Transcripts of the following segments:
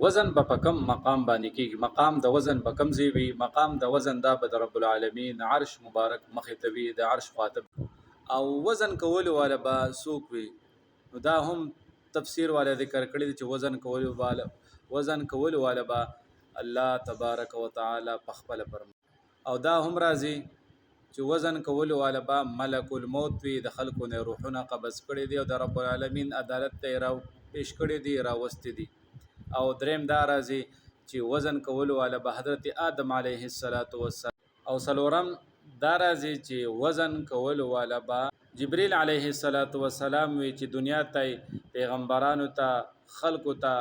وزن به په کم مقام باندې کېږي، مقام د وزن به کم ځای وي، مقام د وزن دا به د رب العالمین عرش مبارک مخې ته وي، د عرش خواته او وزن کولو والا به څوک وي. نو دا هم تفسیر والا ذکر کړی دی چې وزن کولو والا به الله تبارک وتعالی په خپل فرمایي. او دا هم راځي چې وزن کولو والا به ملک الموت وي، د خلکو نه روحونه قبض کړي دي او د رب العالمین عدالت ته را پیش کړي دي، راوستي دي. او دریم دا راځي چې وزن کولو والا به حضرت آدم علیه السلام. او څلورم دا راځي چې وزن کولو والا به جبرئیل علیه السلام وی چې دنیا ته پیغمبرانو ته خلکو ته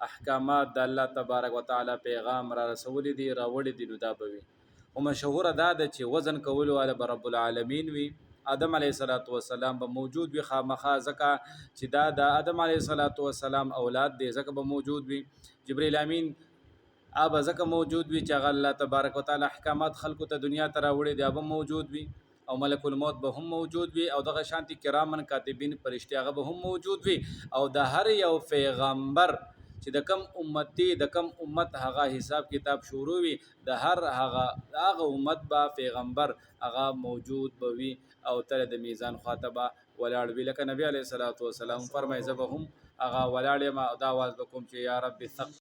احکامات د الله تبارک وتعالى پیغام را رسولي دي، راوړي دي. نو دا به وي او مشهور دا ده چې وزن کولو والا به رب العالمین وي. آدم علیه السلام به موجود وي خامخا، ځکه چې دا د آدم علیه السلام اولاد دی، ځکه به موجود وي. جبرئیل امین اب ځکه موجود وي چې هغه الله تبارک وتعالى احکامات خلکو ته دنیا ته راوړي دی، به موجود وي. او ملک الموت به هم موجود وي، او دغه شانتي کرامن کاتبین فرشتي هغه به هم موجود وي. او د هر یو پیغمبر چې د کم امتی د کم امت هغه حساب کتاب شروع وي، د هغه امت با پیغمبر هغه موجود به وي او تر د میزان خاطبه ولاړ وي. لکه نبی علیه السلام فرمایي زه به هم هغه ولاړ یم او دا आवाज وکوم چې یا رب ثق